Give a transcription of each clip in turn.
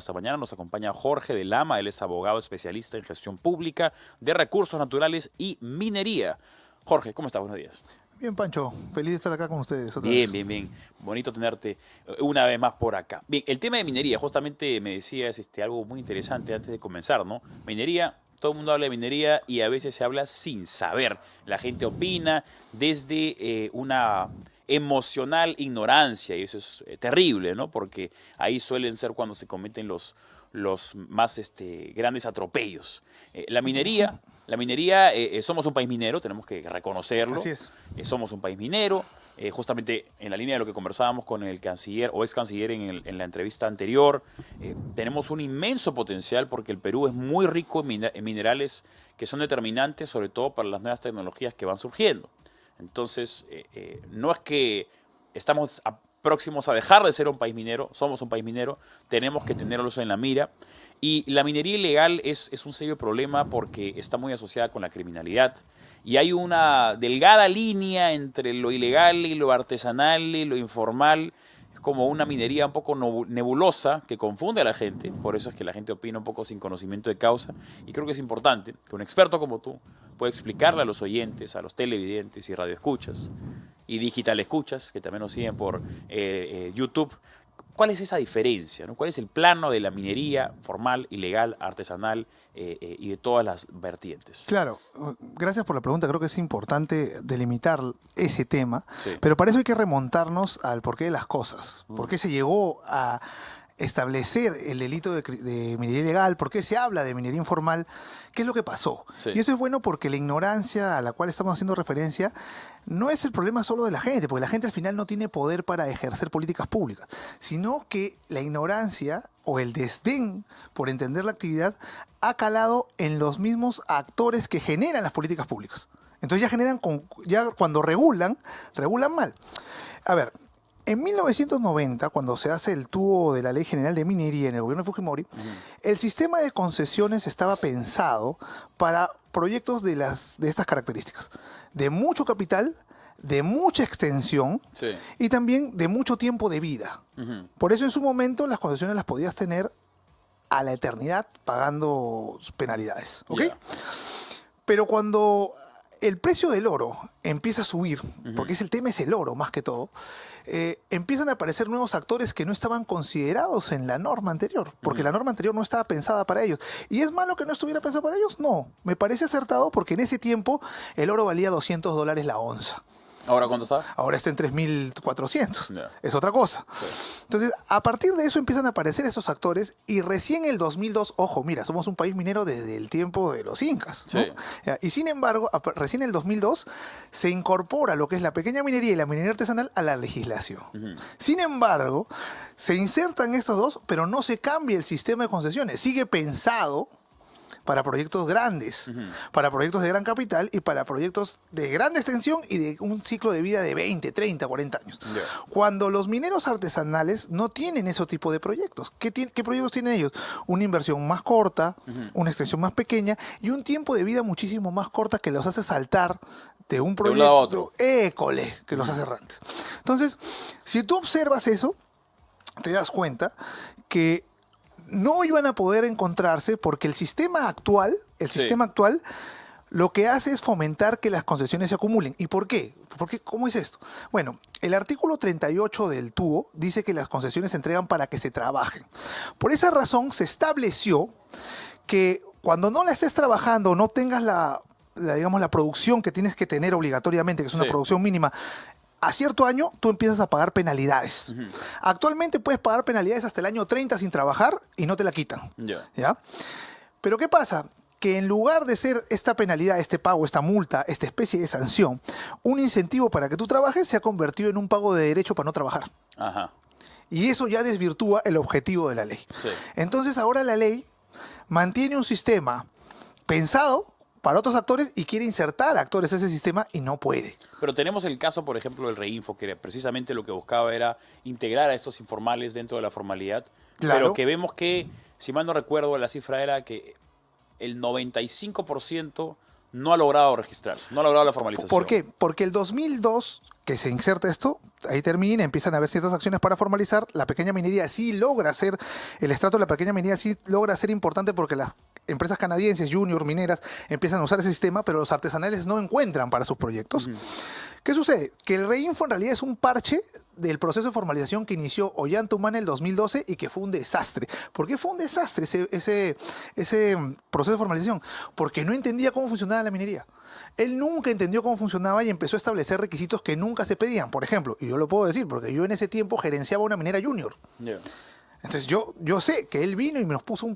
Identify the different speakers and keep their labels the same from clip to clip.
Speaker 1: Esta mañana nos acompaña Jorge de Lama, él es abogado especialista en gestión pública de recursos naturales y minería. Jorge, ¿cómo estás? Buenos días.
Speaker 2: Bien, Pancho, feliz de estar acá con ustedes otra
Speaker 1: Bien,
Speaker 2: vez.
Speaker 1: bien, bien. Bonito tenerte una vez más por acá. Bien, el tema de minería, justamente me decías algo muy interesante antes de comenzar, ¿no? Minería, todo el mundo habla de minería y a veces se habla sin saber. La gente opina desde una emocional ignorancia y eso es terrible, ¿no? Porque ahí suelen ser cuando se cometen los más grandes atropellos. La minería, somos un país minero, tenemos que reconocerlo.
Speaker 2: Así es.
Speaker 1: Somos un país minero. Justamente en la línea de lo que conversábamos con el canciller o ex canciller en la entrevista anterior, tenemos un inmenso potencial porque el Perú es muy rico en minerales que son determinantes, sobre todo para las nuevas tecnologías que van surgiendo. Entonces, no es que estamos próximos a dejar de ser un país minero, somos un país minero, tenemos que tenerlos en la mira. Y la minería ilegal es un serio problema porque está muy asociada con la criminalidad. Y hay una delgada línea entre lo ilegal y lo artesanal y lo informal. Es como una minería un poco nebulosa que confunde a la gente. Por eso es que la gente opina un poco sin conocimiento de causa. Y creo que es importante que un experto como tú pueda explicarle a los oyentes, a los televidentes y radioescuchas y digital escuchas, que también nos siguen por YouTube, ¿cuál es esa diferencia? ¿No? ¿Cuál es el plano de la minería formal, ilegal, artesanal y de todas las vertientes?
Speaker 2: Claro, gracias por la pregunta. Creo que es importante delimitar ese tema,
Speaker 1: Sí.
Speaker 2: pero para eso hay que remontarnos al porqué de las cosas. ¿Por qué se llegó a establecer el delito de minería ilegal? ¿Por qué se habla de minería informal? ¿Qué es lo que pasó?
Speaker 1: Sí.
Speaker 2: Y eso es bueno porque la ignorancia a la cual estamos haciendo referencia no es el problema solo de la gente, porque la gente al final no tiene poder para ejercer políticas públicas, sino que la ignorancia o el desdén por entender la actividad ha calado en los mismos actores que generan las políticas públicas. Entonces ya cuando regulan mal. A ver, en 1990, cuando se hace el tubo de la Ley General de Minería en el gobierno de Fujimori, el sistema de concesiones estaba pensado para proyectos de estas características. De mucho capital, de mucha extensión
Speaker 1: Sí.
Speaker 2: y también de mucho tiempo de vida. Por eso en su momento las concesiones las podías tener a la eternidad pagando penalidades. ¿Ok?
Speaker 1: Ya.
Speaker 2: Pero cuando el precio del oro empieza a subir, porque el tema es el oro más que todo, empiezan a aparecer nuevos actores que no estaban considerados en la norma anterior, porque la norma anterior no estaba pensada para ellos. ¿Y es malo que no estuviera pensado para ellos? No, me parece acertado porque en ese tiempo el oro valía $200 la onza.
Speaker 1: ¿Ahora cuánto está?
Speaker 2: Ahora está en 3.400.
Speaker 1: Ya.
Speaker 2: Es otra cosa.
Speaker 1: Sí.
Speaker 2: Entonces, a partir de eso empiezan a aparecer esos actores y recién en el 2002, ojo, mira, somos un país minero desde el tiempo de los incas, ¿no?
Speaker 1: Sí.
Speaker 2: Y sin embargo, recién en el 2002 se incorpora lo que es la pequeña minería y la minería artesanal a la legislación. Sin embargo, se insertan estos dos, pero no se cambia el sistema de concesiones. Sigue pensado para proyectos grandes, para proyectos de gran capital y para proyectos de gran extensión y de un ciclo de vida de 20, 30, 40 años.
Speaker 1: Yeah.
Speaker 2: Cuando los mineros artesanales no tienen ese tipo de proyectos. ¿Qué proyectos tienen ellos? Una inversión más corta, una extensión más pequeña y un tiempo de vida muchísimo más corta que los hace saltar de un proyecto
Speaker 1: lado a otro.
Speaker 2: École, que los hace errantes. Entonces, si tú observas eso, te das cuenta que no iban a poder encontrarse porque el sistema actual, lo que hace es fomentar que las concesiones se acumulen. ¿Y por qué? ¿Cómo es esto? Bueno, el artículo 38 del TUO dice que las concesiones se entregan para que se trabajen. Por esa razón se estableció que cuando no la estés trabajando, no tengas digamos, la producción que tienes que tener obligatoriamente, que es una
Speaker 1: Sí.
Speaker 2: producción mínima, a cierto año tú empiezas a pagar penalidades. Actualmente puedes pagar penalidades hasta el año 30 sin trabajar y no te la quitan.
Speaker 1: Ya.
Speaker 2: ¿Ya? Pero ¿qué pasa? Que en lugar de ser esta penalidad, este pago, esta multa, esta especie de sanción, un incentivo para que tú trabajes, se ha convertido en un pago de derecho para no trabajar.
Speaker 1: Ajá.
Speaker 2: Y eso ya desvirtúa el objetivo de la ley.
Speaker 1: Sí.
Speaker 2: Entonces ahora la ley mantiene un sistema pensado para otros actores y quiere insertar actores a ese sistema y no puede.
Speaker 1: Pero tenemos el caso, por ejemplo, del Reinfo, que precisamente lo que buscaba era integrar a estos informales dentro de la formalidad,
Speaker 2: Claro.
Speaker 1: pero que vemos que, si mal no recuerdo, la cifra era que el 95% no ha logrado registrarse, no ha logrado la formalización.
Speaker 2: ¿Por qué? Porque el 2002, que se inserta esto, ahí termina, empiezan a haber ciertas acciones para formalizar, la pequeña minería sí logra ser, el estrato de la pequeña minería sí logra ser importante porque las empresas canadienses, junior, mineras, empiezan a usar ese sistema, pero los artesanales no encuentran para sus proyectos. ¿Qué sucede? Que el Reinfo en realidad es un parche del proceso de formalización que inició Ollanta Humala en el 2012 y que fue un desastre. ¿Por qué fue un desastre ese proceso de formalización? Porque no entendía cómo funcionaba la minería. Él nunca entendió cómo funcionaba y empezó a establecer requisitos que nunca se pedían. Por ejemplo, y yo lo puedo decir porque yo en ese tiempo gerenciaba una minera junior.
Speaker 1: Yeah.
Speaker 2: Entonces yo sé que él vino y nos puso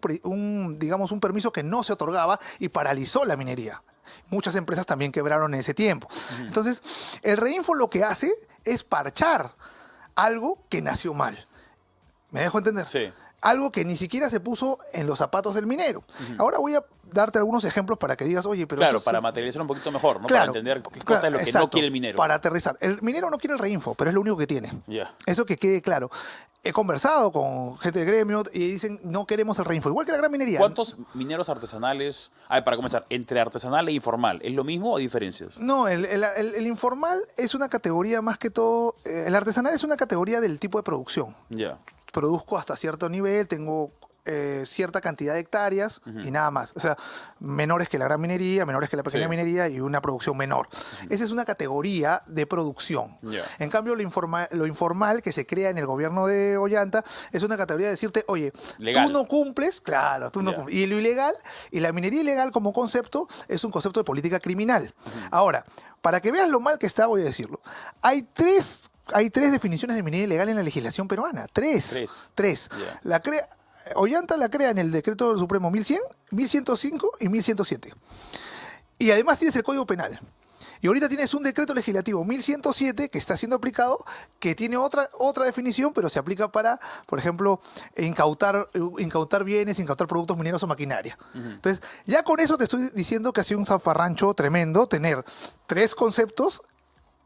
Speaker 2: digamos, un permiso que no se otorgaba y paralizó la minería. Muchas empresas también quebraron en ese tiempo. Entonces, el Reinfo lo que hace es parchar algo que nació mal. ¿Me dejo entender?
Speaker 1: Sí.
Speaker 2: Algo que ni siquiera se puso en los zapatos del minero. Ahora voy a darte algunos ejemplos para que digas, oye, pero...
Speaker 1: Claro, para materializar un poquito mejor, ¿no?
Speaker 2: Claro,
Speaker 1: Para entender qué cosa es lo que
Speaker 2: exacto,
Speaker 1: no quiere el minero.
Speaker 2: Para aterrizar. El minero no quiere el Reinfo, pero es lo único que tiene.
Speaker 1: Yeah.
Speaker 2: Eso que quede claro. He conversado con gente de gremio y dicen, no queremos el Reinfo. Igual que la gran minería.
Speaker 1: ¿Cuántos mineros artesanales hay, para comenzar, entre artesanal e informal? ¿Es lo mismo o hay diferencias?
Speaker 2: No, el informal es una categoría más que todo... el artesanal es una categoría del tipo de producción.
Speaker 1: Ya.
Speaker 2: Produzco hasta cierto nivel, tengo cierta cantidad de hectáreas y nada más. O sea, menores que la gran minería, menores que la pequeña minería y una producción menor. Esa es una categoría de producción.
Speaker 1: Yeah.
Speaker 2: En cambio, lo informal que se crea en el gobierno de Ollanta es una categoría de decirte, oye,
Speaker 1: legal.
Speaker 2: tú no cumples, claro, tú no
Speaker 1: Yeah.
Speaker 2: cumples. Y lo ilegal, y la minería ilegal como concepto es un concepto de política criminal. Ahora, para que veas lo mal que está, voy a decirlo. Hay tres definiciones de minería ilegal en la legislación peruana. Tres.
Speaker 1: Yeah.
Speaker 2: Ollanta la crea en el decreto del Supremo 1100, 1105 y 1107. Y además tienes el Código Penal. Y ahorita tienes un decreto legislativo 1107 que está siendo aplicado, que tiene otra definición, pero se aplica para, por ejemplo, incautar bienes, incautar productos mineros o maquinaria. Entonces, ya con eso te estoy diciendo que ha sido un zafarrancho tremendo tener tres conceptos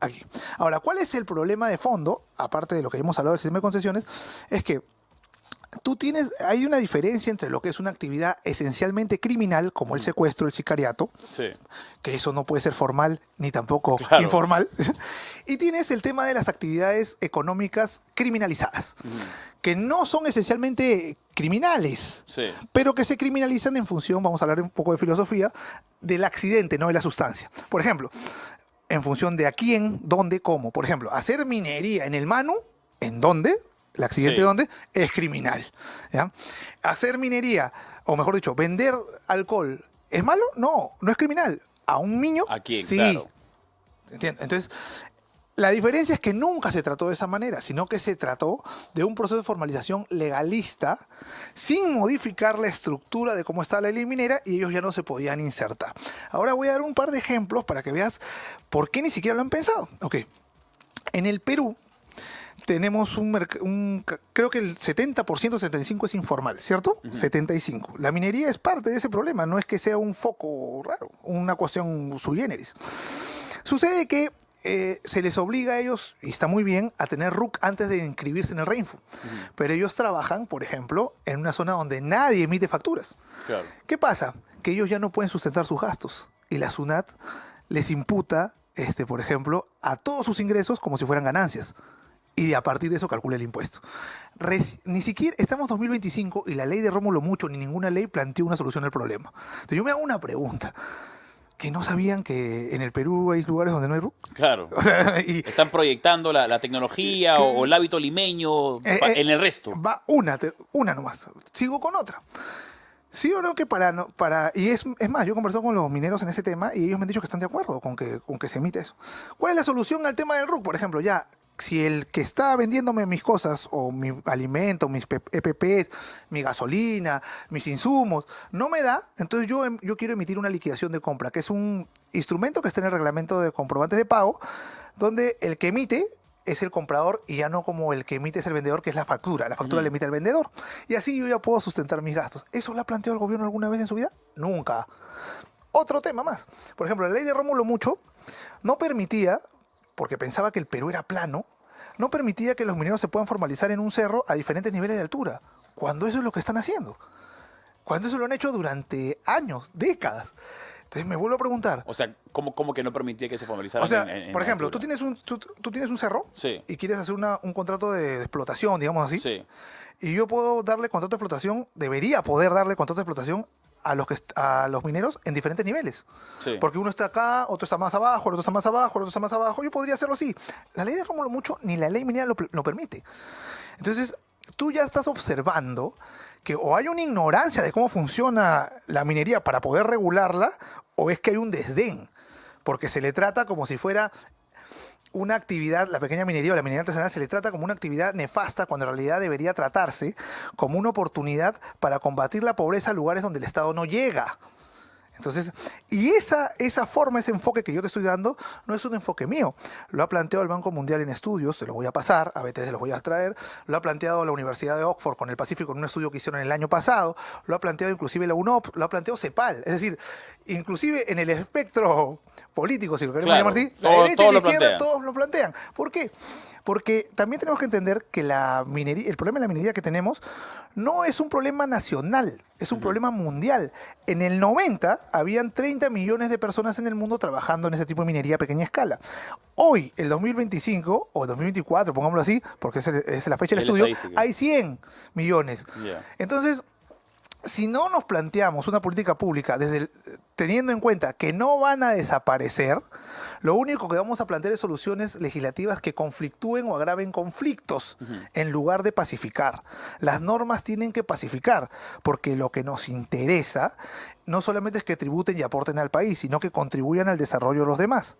Speaker 2: aquí. Ahora, ¿cuál es el problema de fondo? Aparte de lo que hemos hablado del sistema de concesiones, es que hay una diferencia entre lo que es una actividad esencialmente criminal, como el secuestro, el sicariato,
Speaker 1: Sí.
Speaker 2: que eso no puede ser formal ni tampoco
Speaker 1: Claro.
Speaker 2: informal, y tienes el tema de las actividades económicas criminalizadas, que no son esencialmente criminales,
Speaker 1: Sí.
Speaker 2: pero que se criminalizan en función, vamos a hablar un poco de filosofía, del accidente, no de la sustancia. Por ejemplo, en función de a quién, dónde, cómo. Por ejemplo, hacer minería en el Manu, ¿en dónde? El accidente
Speaker 1: Sí.
Speaker 2: dónde es criminal. ¿Ya? Hacer minería, o mejor dicho, vender alcohol, ¿es malo? No, no es criminal. A un niño,
Speaker 1: ¿A quién?
Speaker 2: sí.
Speaker 1: Claro.
Speaker 2: ¿Entiendes? Entonces, la diferencia es que nunca se trató de esa manera, sino que se trató de un proceso de formalización legalista sin modificar la estructura de cómo está la ley minera y ellos ya no se podían insertar. Ahora voy a dar un par de ejemplos para que veas por qué ni siquiera lo han pensado. Ok. En el Perú tenemos creo que el 70%, 75% es informal, ¿cierto? 75%. La minería es parte de ese problema, no es que sea un foco raro, una cuestión sui generis. Sucede que se les obliga a ellos, y está muy bien, a tener RUC antes de inscribirse en el Reinfo. Pero ellos trabajan, por ejemplo, en una zona donde nadie emite facturas.
Speaker 1: Claro.
Speaker 2: ¿Qué pasa? Que ellos ya no pueden sustentar sus gastos y la SUNAT les imputa, por ejemplo, a todos sus ingresos como si fueran ganancias. Y a partir de eso calcula el impuesto. Ni siquiera estamos en 2025 y la ley de Rómulo Mucho ni ninguna ley planteó una solución al problema. Entonces yo me hago una pregunta. ¿Que no sabían que en el Perú hay lugares donde no hay RUC?
Speaker 1: Claro.
Speaker 2: O sea, y
Speaker 1: Están proyectando la tecnología o el hábito limeño en el resto.
Speaker 2: va una nomás. Sigo con otra. Sí o no que y es más, yo he conversado con los mineros en ese tema y ellos me han dicho que están de acuerdo con que se emite eso. ¿Cuál es la solución al tema del RUC? Por ejemplo, ya, si el que está vendiéndome mis cosas, o mi alimento, mis EPPs, mi gasolina, mis insumos, no me da, entonces yo quiero emitir una liquidación de compra, que es un instrumento que está en el reglamento de comprobantes de pago, donde el que emite es el comprador y ya no como el que emite es el vendedor, que es la factura. La factura la emite el vendedor. Y así yo ya puedo sustentar mis gastos. ¿Eso lo ha planteado el gobierno alguna vez en su vida? Nunca. Otro tema más. Por ejemplo, la ley de Rómulo Mucho no permitía, porque pensaba que el Perú era plano, no permitía que los mineros se puedan formalizar en un cerro a diferentes niveles de altura, cuando eso es lo que están haciendo. Cuando eso lo han hecho durante años, décadas. Entonces me vuelvo a preguntar.
Speaker 1: O sea, ¿cómo que no permitía que se formalizara?
Speaker 2: O sea,
Speaker 1: en
Speaker 2: por
Speaker 1: la
Speaker 2: ejemplo,
Speaker 1: altura?
Speaker 2: tú tienes un cerro
Speaker 1: Sí.
Speaker 2: y quieres hacer un contrato de explotación, digamos así.
Speaker 1: Sí.
Speaker 2: Y yo puedo darle contrato de explotación, debería poder darle contrato de explotación a los mineros en diferentes niveles.
Speaker 1: Sí.
Speaker 2: Porque uno está acá, otro está más abajo, el otro está más abajo, el otro está más abajo. Yo podría hacerlo así. La ley de Rómulo Mucho ni la ley minera lo permite. Entonces, tú ya estás observando que o hay una ignorancia de cómo funciona la minería para poder regularla, o es que hay un desdén, porque se le trata como si fuera una actividad, la pequeña minería o la minería artesanal se le trata como una actividad nefasta cuando en realidad debería tratarse como una oportunidad para combatir la pobreza en lugares donde el Estado no llega. Entonces, y esa forma, ese enfoque que yo te estoy dando, no es un enfoque mío. Lo ha planteado el Banco Mundial en estudios, te lo voy a pasar, a BTS se los voy a traer. Lo ha planteado la Universidad de Oxford con el Pacífico en un estudio que hicieron el año pasado. Lo ha planteado inclusive la UNOP, lo ha planteado CEPAL. Es decir, inclusive en el espectro político, si lo queremos
Speaker 1: Claro,
Speaker 2: llamar así, la
Speaker 1: todo-
Speaker 2: derecha y
Speaker 1: todos
Speaker 2: la
Speaker 1: lo
Speaker 2: izquierda,
Speaker 1: plantean.
Speaker 2: todos lo plantean. ¿Por qué? Porque también tenemos que entender que la minería, el problema de la minería que tenemos no es un problema nacional, es un problema mundial. En el 90 habían 30 millones de personas en el mundo trabajando en ese tipo de minería a pequeña escala. Hoy, el 2025 o el 2024, pongámoslo así, porque es la fecha del
Speaker 1: Es la
Speaker 2: estudio,
Speaker 1: estadística.
Speaker 2: hay 100 millones.
Speaker 1: Ya.
Speaker 2: Entonces, si no nos planteamos una política pública teniendo en cuenta que no van a desaparecer, lo único que vamos a plantear es soluciones legislativas que conflictúen o agraven conflictos en lugar de pacificar. Las normas tienen que pacificar, porque lo que nos interesa no solamente es que tributen y aporten al país, sino que contribuyan al desarrollo de los demás.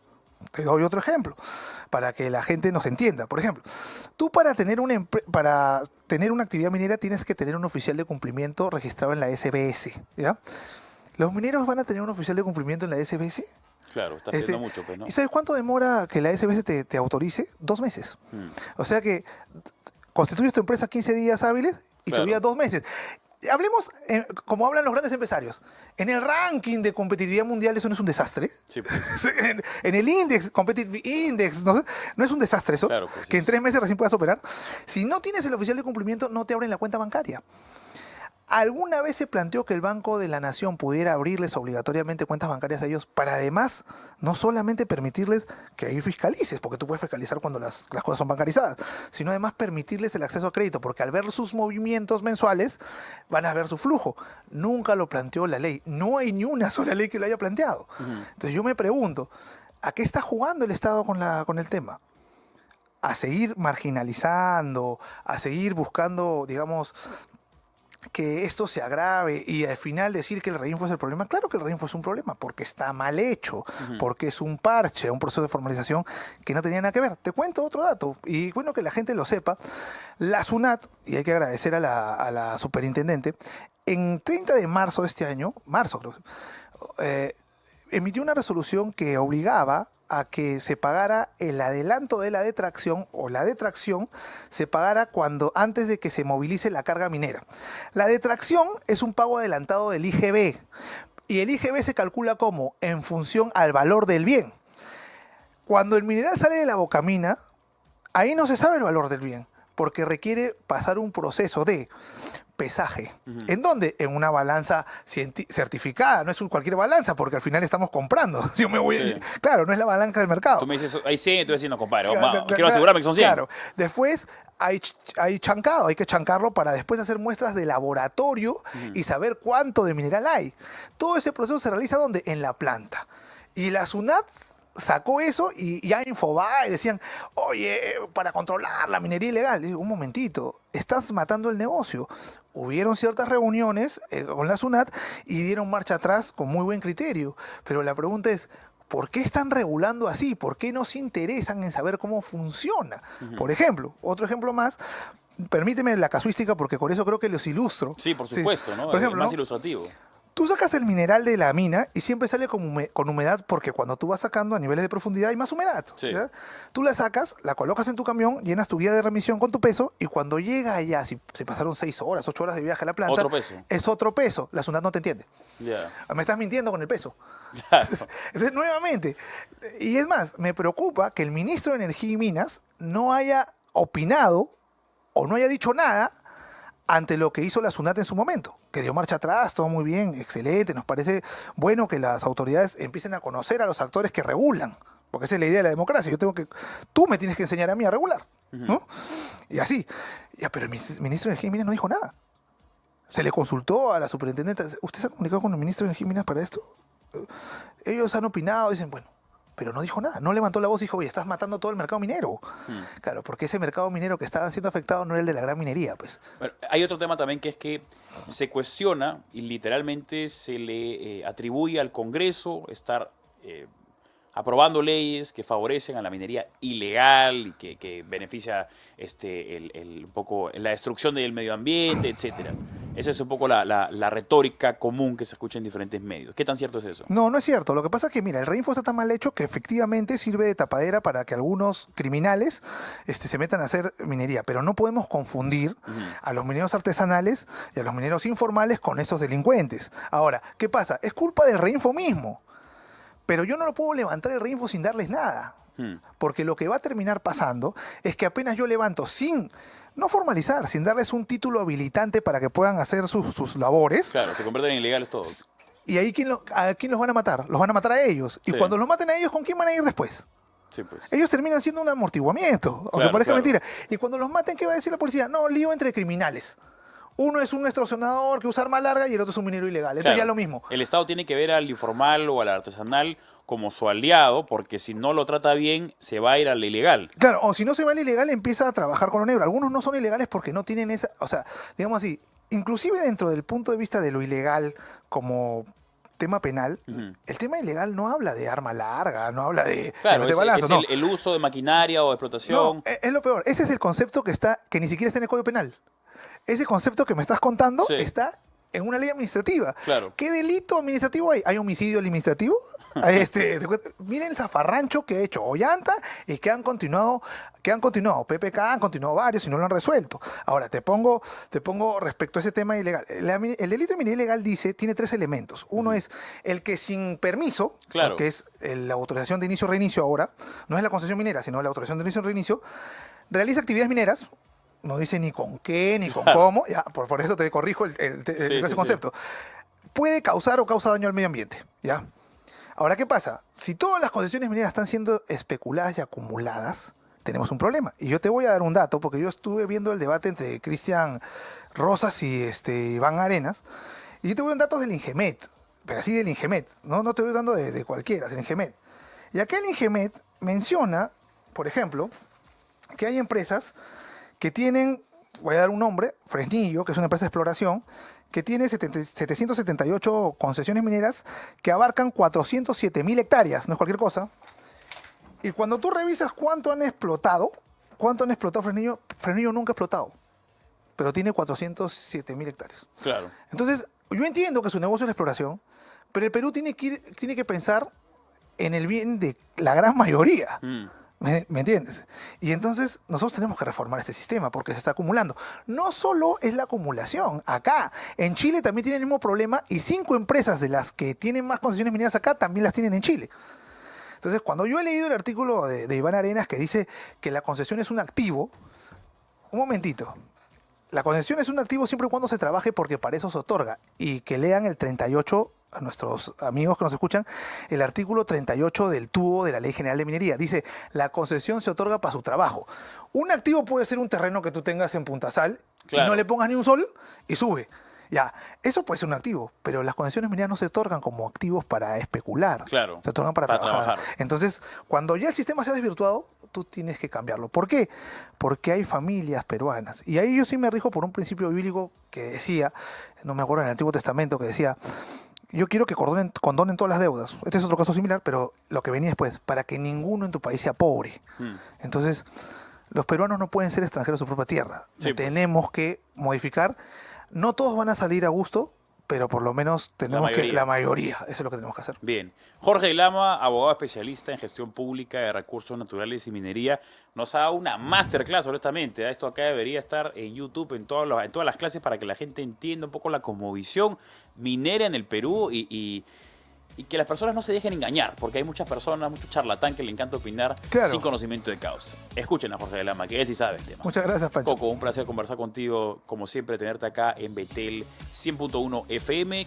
Speaker 2: Te doy otro ejemplo, para que la gente nos entienda. Por ejemplo, tú para tener para tener una actividad minera tienes que tener un oficial de cumplimiento registrado en la SBS, ¿ya? ¿Los mineros van a tener un oficial de cumplimiento en la SBS?
Speaker 1: Claro, está
Speaker 2: Ese-
Speaker 1: pidiendo mucho, pues, ¿no?
Speaker 2: ¿Y sabes cuánto demora que la SBS te autorice? 2 meses.
Speaker 1: Mm.
Speaker 2: O sea que constituyes tu empresa 15 días hábiles y
Speaker 1: Claro.
Speaker 2: todavía 2 meses. Hablemos como hablan los grandes empresarios. En el ranking de competitividad mundial eso no es un desastre.
Speaker 1: Sí, pues.
Speaker 2: En el index, competitive index, no es un desastre eso,
Speaker 1: Claro, pues,
Speaker 2: que en
Speaker 1: es-
Speaker 2: 3 meses recién puedas operar. Si no tienes el oficial de cumplimiento, no te abren la cuenta bancaria. ¿Alguna vez se planteó que el Banco de la Nación pudiera abrirles obligatoriamente cuentas bancarias a ellos para además no solamente permitirles que ahí fiscalices, porque tú puedes fiscalizar cuando las cosas son bancarizadas, sino además permitirles el acceso a crédito, porque al ver sus movimientos mensuales van a ver su flujo? Nunca lo planteó la ley. No hay ni una sola ley que lo haya planteado. Entonces yo me pregunto, ¿a qué está jugando el Estado con el tema? ¿A seguir marginalizando, a seguir buscando, digamos, que esto se agrave y al final decir que el reinfo es el problema? Claro que el reinfo es un problema, porque está mal hecho, porque es un parche, un proceso de formalización que no tenía nada que ver. Te cuento otro dato, y bueno que la gente lo sepa. La SUNAT, y hay que agradecer a la superintendente, en 30 de marzo de este año, marzo creo, emitió una resolución que obligaba a que se pagara el adelanto de la detracción, o la detracción se pagara antes de que se movilice la carga minera. La detracción es un pago adelantado del IGB, y el IGB se calcula como en función al valor del bien. Cuando el mineral sale de la bocamina, ahí no se sabe el valor del bien, porque requiere pasar un proceso de pesaje. ¿En dónde? En una balanza certificada, no es cualquier balanza, porque al final estamos comprando. Yo me voy,
Speaker 1: Sí.
Speaker 2: Claro, no es la balanza del mercado.
Speaker 1: Tú me dices, hay 100, y tú diciendo, compadre,
Speaker 2: Claro,
Speaker 1: quiero asegurarme que son 100.
Speaker 2: Claro. Después hay chancado, hay que chancarlo para después hacer muestras de laboratorio y saber cuánto de mineral hay. Todo ese proceso se realiza ¿dónde? En la planta. Y la SUNAT sacó eso y ya Infobae decían, oye, para controlar la minería ilegal. Y digo, un momentito, estás matando el negocio. Hubieron ciertas reuniones con la SUNAT y dieron marcha atrás con muy buen criterio. Pero la pregunta es, ¿por qué están regulando así? ¿Por qué no se interesan en saber cómo funciona? Por ejemplo, otro ejemplo más, permíteme la casuística porque con eso creo que los ilustro.
Speaker 1: Sí, por supuesto, ¿no?
Speaker 2: Por ejemplo,
Speaker 1: es más
Speaker 2: ¿no?
Speaker 1: ilustrativo.
Speaker 2: Tú sacas el mineral de la mina y siempre sale con humedad, porque cuando tú vas sacando a niveles de profundidad hay más humedad.
Speaker 1: Sí.
Speaker 2: ¿Ya? Tú la sacas, la colocas en tu camión, llenas tu guía de remisión con tu peso y cuando llega allá, si se pasaron 6 horas, 8 horas de viaje a la planta,
Speaker 1: Otro peso.
Speaker 2: es otro peso. La SUNAT no te entiende.
Speaker 1: Ya.
Speaker 2: Me estás mintiendo con el peso.
Speaker 1: Claro.
Speaker 2: Entonces, nuevamente, y es más, me preocupa que el ministro de Energía y Minas no haya opinado o no haya dicho nada ante lo que hizo la SUNAT en su momento. que dio marcha atrás, todo muy bien, excelente. Nos parece bueno que las autoridades empiecen a conocer a los actores que regulan, porque esa es la idea de la democracia. Tú me tienes que enseñar a mí a regular, ¿no? Y así. Ya, pero el ministro de Energía y Minas no dijo nada. Se le consultó a la superintendente. ¿Usted se ha comunicado con el ministro de Energía y Minas para esto? Ellos han opinado, dicen, bueno, pero no dijo nada. No levantó la voz y dijo, oye, estás matando todo el mercado minero. Claro, porque ese mercado minero que estaba siendo afectado no era el de la gran minería, pues.
Speaker 1: Bueno, hay otro tema también que es que se cuestiona y literalmente se le atribuye al Congreso estar aprobando leyes que favorecen a la minería ilegal y que beneficia un poco la destrucción del medio ambiente, etcétera. Esa es un poco la retórica común que se escucha en diferentes medios. ¿Qué tan cierto es eso?
Speaker 2: No, no es cierto. Lo que pasa es que, mira, el reinfo está tan mal hecho que efectivamente sirve de tapadera para que algunos criminales se metan a hacer minería. Pero no podemos confundir a los mineros artesanales y a los mineros informales con esos delincuentes. Ahora, ¿qué pasa? Es culpa del reinfo mismo. Pero yo no lo puedo levantar el reinfo sin darles nada. Porque lo que va a terminar pasando es que apenas yo levanto sin... No formalizar, sin darles un título habilitante para que puedan hacer sus labores.
Speaker 1: Claro, se convierten en ilegales todos.
Speaker 2: Y ahí, ¿a quién los van a matar? Los van a matar a ellos. Y cuando los maten a ellos, ¿con quién van a ir después?
Speaker 1: Sí, pues.
Speaker 2: Ellos terminan siendo un amortiguamiento, aunque parezca mentira. Y cuando los maten, ¿qué va a decir la policía? No, lío entre criminales. Uno es un extorsionador que usa arma larga y el otro es un minero ilegal. Esto ya es lo mismo.
Speaker 1: El Estado tiene que ver al informal o al artesanal como su aliado, porque si no lo trata bien, se va a ir al ilegal.
Speaker 2: Claro, o si no se va al ilegal, empieza a trabajar con lo negro. Algunos no son ilegales porque no tienen esa... O sea, digamos así, inclusive dentro del punto de vista de lo ilegal como tema penal, el tema ilegal no habla de arma larga, no habla de...
Speaker 1: Claro,
Speaker 2: de balazo,
Speaker 1: es el uso de maquinaria o de explotación.
Speaker 2: No, es lo peor. Ese es el concepto que ni siquiera está en el Código Penal. Ese concepto que me estás contando está en una ley administrativa.
Speaker 1: Claro.
Speaker 2: ¿Qué delito administrativo hay? ¿Hay homicidio administrativo? Miren el zafarrancho que ha hecho Ollanta y que han continuado, PPK han continuado varios y no lo han resuelto. Ahora, te pongo respecto a ese tema ilegal. El delito de minería ilegal tiene 3 elementos. Uno es el que sin permiso, que es la autorización de inicio o reinicio ahora, no es la concesión minera, sino la autorización de inicio o reinicio, realiza actividades mineras. No dice ni con qué, ni con cómo. Ya, por eso te corrijo ese concepto. Puede causar o causa daño al medio ambiente. ¿Ya? Ahora, ¿qué pasa? Si todas las concesiones mineras están siendo especuladas y acumuladas, tenemos un problema. Y yo te voy a dar un dato, porque yo estuve viendo el debate entre Cristian Rosas y Iván Arenas, y yo te voy a dar datos del Ingemet, pero así del Ingemet. No te voy dando de cualquiera, del Ingemet. Y acá el Ingemet menciona, por ejemplo, que hay empresas que tienen, voy a dar un nombre, Fresnillo, que es una empresa de exploración, que tiene 778 concesiones mineras que abarcan 407.000 hectáreas, no es cualquier cosa. Y cuando tú revisas cuánto han explotado Fresnillo, Fresnillo nunca ha explotado, pero tiene 407.000 hectáreas.
Speaker 1: Claro.
Speaker 2: Entonces, yo entiendo que su negocio es la exploración, pero el Perú tiene que pensar en el bien de la gran mayoría. ¿Me entiendes? Y entonces nosotros tenemos que reformar este sistema porque se está acumulando. No solo es la acumulación. Acá, en Chile también tienen el mismo problema y 5 empresas de las que tienen más concesiones mineras acá también las tienen en Chile. Entonces, cuando yo he leído el artículo de Iván Arenas que dice que la concesión es un activo, un momentito. La concesión es un activo siempre y cuando se trabaje porque para eso se otorga. Y que lean el 38, a nuestros amigos que nos escuchan, el artículo 38 del tubo de la Ley General de Minería. Dice, la concesión se otorga para su trabajo. Un activo puede ser un terreno que tú tengas en Punta Sal y no le pongas ni un sol y sube. Ya, eso puede ser un activo, pero las concesiones mineras no se otorgan como activos para especular.
Speaker 1: Claro.
Speaker 2: Se otorgan para trabajar. Entonces, cuando ya el sistema se ha desvirtuado, tú tienes que cambiarlo. ¿Por qué? Porque hay familias peruanas. Y ahí yo sí me rijo por un principio bíblico que decía, no me acuerdo en el Antiguo Testamento, que decía, yo quiero que condonen todas las deudas. Este es otro caso similar, pero lo que venía después, para que ninguno en tu país sea pobre. Entonces, los peruanos no pueden ser extranjeros en su propia tierra. Sí, tenemos que modificar. No todos van a salir a gusto, pero por lo menos tenemos la mayoría. Eso es lo que tenemos que hacer.
Speaker 1: Bien. Jorge Lama, abogado especialista en gestión pública de recursos naturales y minería, nos ha dado una masterclass, honestamente. Esto acá debería estar en YouTube, en todas las clases, para que la gente entienda un poco la cosmovisión minera en el Perú y y que las personas no se dejen engañar, porque hay muchas personas, mucho charlatán que le encanta opinar
Speaker 2: Claro.
Speaker 1: sin conocimiento de causa. Escuchen a Jorge de Lama, que él sí sabe el tema.
Speaker 2: Muchas gracias, Pancho.
Speaker 1: Coco, un placer conversar contigo, como siempre, tenerte acá en Betel 100.1 FM.